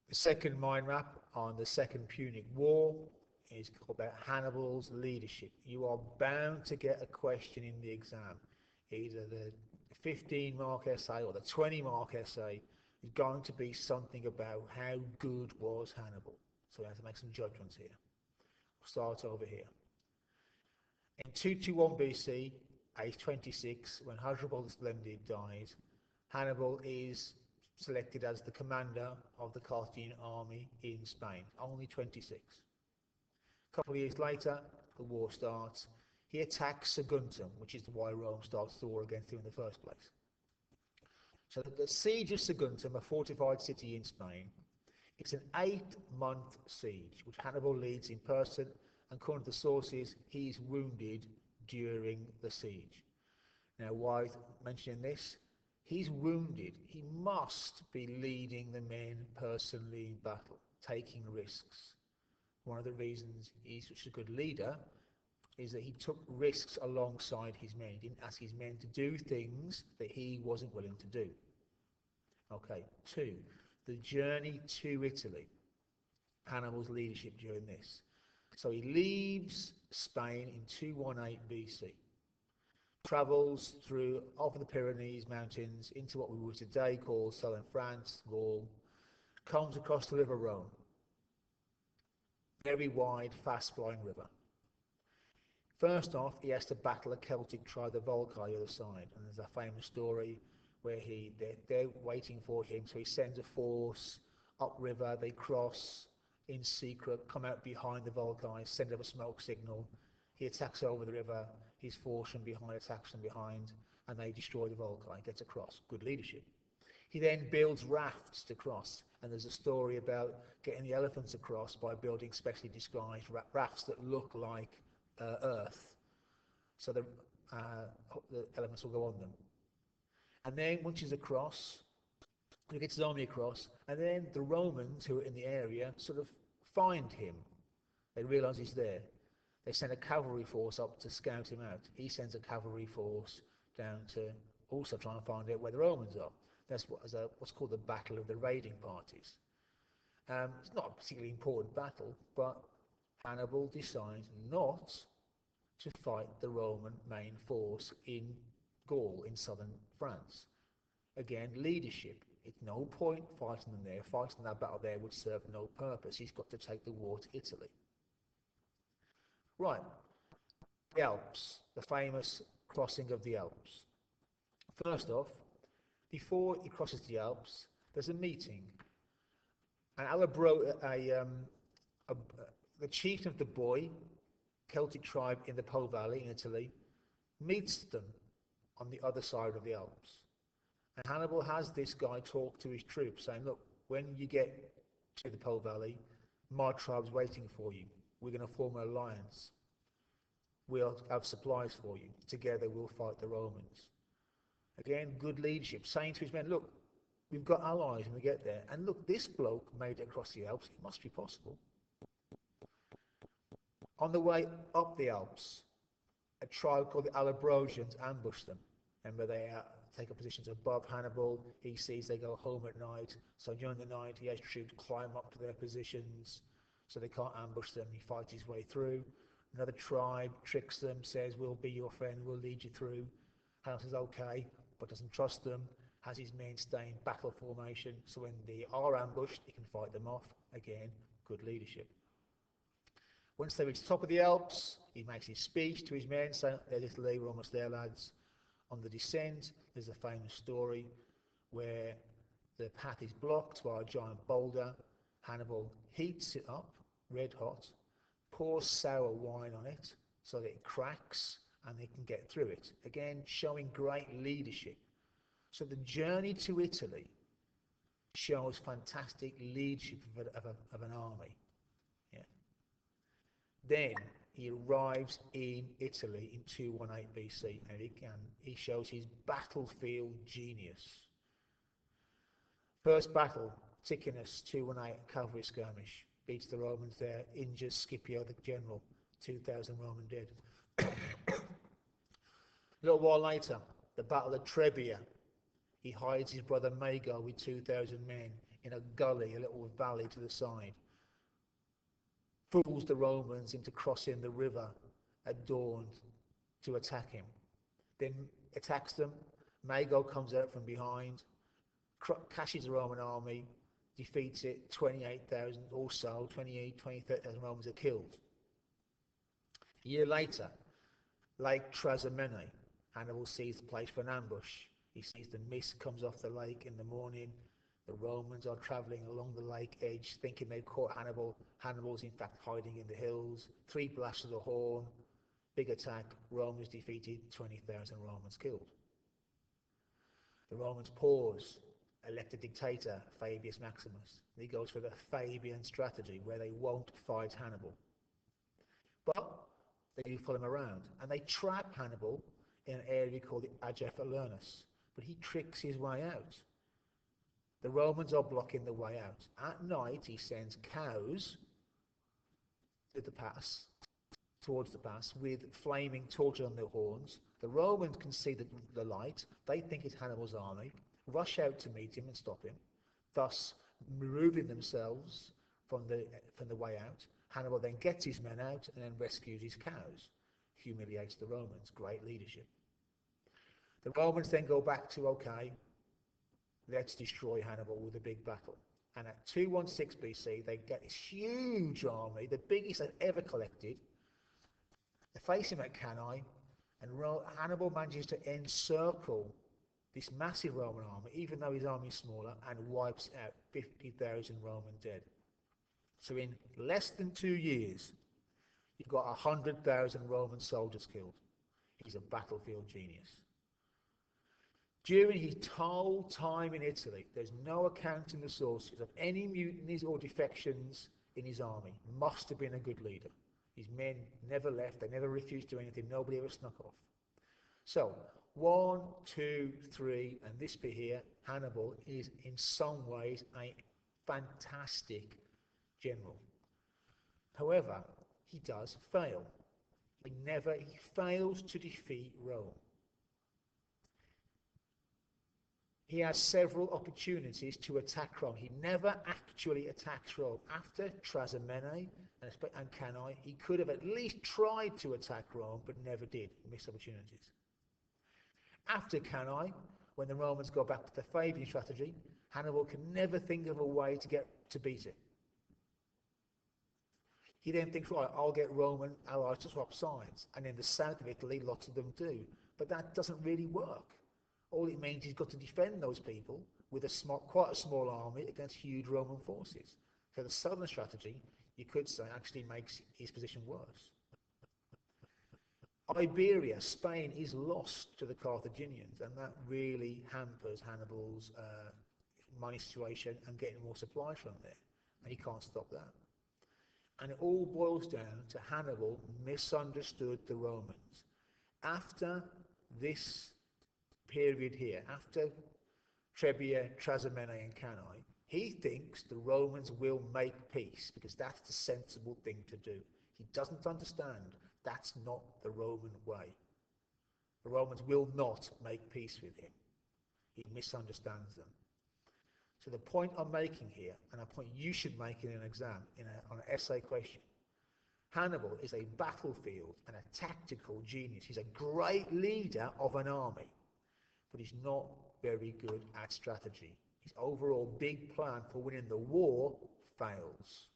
The second mind map on the Second Punic War is called about Hannibal's leadership. You are bound to get a question in the exam. Either the 15 mark essay or the 20 mark essay is going to be something about how good was Hannibal. So we have to make some judgments here. We'll start over here. In 221 BC, age 26, when Hasdrubal the Splendid dies, Hannibal is selected as the commander of the Carthaginian army in Spain, only 26. A couple of years later, the war starts. He attacks Saguntum, which is why Rome starts the war against him in the first place. So the siege of Saguntum, a fortified city in Spain, it's an 8-month siege, which Hannibal leads in person, and according to the sources, he's wounded during the siege. Now, why mentioning this? He's wounded. He must be leading the men personally in battle, taking risks. One of the reasons he's such a good leader is that he took risks alongside his men. He didn't ask his men to do things that he wasn't willing to do. Okay, 2. The journey to Italy. Hannibal's leadership during this. So he leaves Spain in 218 BC. Travels through over the Pyrenees mountains into what we would today call southern France, Gaul, comes across the River Rhone. Very wide, fast-flowing river. First off, he has to battle a Celtic tribe, the Volcae, on the other side. And there's a famous story where they're waiting for him, so he sends a force upriver, they cross in secret, come out behind the Volcae, send up a smoke signal. He attacks over the river, his force from behind attacks from behind, and they destroy the Volcae, gets across. Good leadership. He then builds rafts to cross, and there's a story about getting the elephants across by building specially disguised rafts that look like earth, so the elephants will go on them. And then once he's across, he gets his army across, and then the Romans who are in the area sort of find him. They realise he's there. They send a cavalry force up to scout him out. He sends a cavalry force down to also try and find out where the Romans are. That's what's called the Battle of the Raiding Parties. It's not a particularly important battle, but Hannibal decides not to fight the Roman main force in Gaul, in southern France. Again, leadership. It's no point fighting them there. Fighting that battle there would serve no purpose. He's got to take the war to Italy. Right, the Alps, the famous crossing of the Alps. First off, before he crosses the Alps, there's a meeting. And the chieftain of the Boii, Celtic tribe in the Po Valley in Italy, meets them on the other side of the Alps. And Hannibal has this guy talk to his troops, saying, look, when you get to the Po Valley, my tribe's waiting for you. We're going to form an alliance. We'll have supplies for you. Together we'll fight the Romans. Again, good leadership, saying to his men, look, we've got allies when we get there. And look, this bloke made it across the Alps. It must be possible. On the way up the Alps, a tribe called the Alabrosians ambush them. Remember, they take up positions above Hannibal. He sees they go home at night. So during the night, he has troops climb up to their positions so they can't ambush them. He fights his way through. Another tribe tricks them, says, we'll be your friend, we'll lead you through. Hannibal says, okay, but doesn't trust them, has his men stay in battle formation, so when they are ambushed, he can fight them off. Again, good leadership. Once they reach the top of the Alps, he makes his speech to his men, saying, there's Italy, we're almost there, lads. On the descent, there's a famous story where the path is blocked by a giant boulder. Hannibal heats it up, red hot, pours sour wine on it so that it cracks and they can get through it. Again, showing great leadership. So the journey to Italy shows fantastic leadership of an army. Yeah. Then he arrives in Italy in 218 BC, and he shows his battlefield genius. First battle, Ticinus, 218 cavalry skirmish. Beats the Romans there, injures Scipio the general, 2,000 Roman dead. A little while later, the Battle of Trebia. He hides his brother Mago with 2,000 men in a gully, a little valley to the side, fools the Romans into crossing the river at dawn to attack him. Then attacks them. Mago comes out from behind, catches the Roman army, defeats it. 28,000 or so, 30,000 Romans are killed. A year later, Lake Trasimene, Hannibal sees the place for an ambush. He sees the mist comes off the lake in the morning. The Romans are travelling along the lake edge, thinking they've caught Hannibal. Hannibal's in fact hiding in the hills. 3 blasts of the horn, big attack, Romans defeated, 20,000 Romans killed. The Romans pause, elect a dictator, Fabius Maximus. He goes for the Fabian strategy, where they won't fight Hannibal. But they do follow him around, and they trap Hannibal in an area called the Agef Alernus, but he tricks his way out. The Romans are blocking the way out. At night, he sends cows to the pass, towards the pass, with flaming torches on their horns. The Romans can see the light. They think it's Hannibal's army, rush out to meet him and stop him, thus removing themselves from the way out. Hannibal then gets his men out and then rescues his cows, humiliates the Romans. Great leadership. The Romans then go back to, okay, let's destroy Hannibal with a big battle. And at 216 BC, they get this huge army, the biggest they've ever collected. They face him at Cannae, and Hannibal manages to encircle this massive Roman army, even though his army is smaller, and wipes out 50,000 Roman dead. So in less than 2 years, you've got 100,000 Roman soldiers killed. He's a battlefield genius. During his whole time in Italy, there's no account in the sources of any mutinies or defections in his army. Must have been a good leader. His men never left, they never refused to do anything, nobody ever snuck off. So, 1, 2, 3, and this bit here, Hannibal is in some ways a fantastic general. However, he does fail. He fails to defeat Rome. He has several opportunities to attack Rome. He never actually attacks Rome. After Trasimene and Cannae, he could have at least tried to attack Rome, but never did. Missed opportunities. After Cannae, when the Romans go back to the Fabian strategy, Hannibal can never think of a way to beat it. He then thinks, right, I'll get Roman allies to swap sides. And in the south of Italy, lots of them do. But that doesn't really work. All it means he's got to defend those people with quite a small army against huge Roman forces. So the southern strategy, you could say, actually makes his position worse. Iberia, Spain, is lost to the Carthaginians, and that really hampers Hannibal's money situation and getting more supplies from there. And he can't stop that. And it all boils down to Hannibal misunderstood the Romans. After this period here, after Trebia, Trasimene and Cannae, he thinks the Romans will make peace because that's the sensible thing to do. He doesn't understand that's not the Roman way. The Romans will not make peace with him. He misunderstands them. So the point I'm making here, and a point you should make in an exam, on an essay question, Hannibal is a battlefield and a tactical genius. He's a great leader of an army, but he's not very good at strategy. His overall big plan for winning the war fails.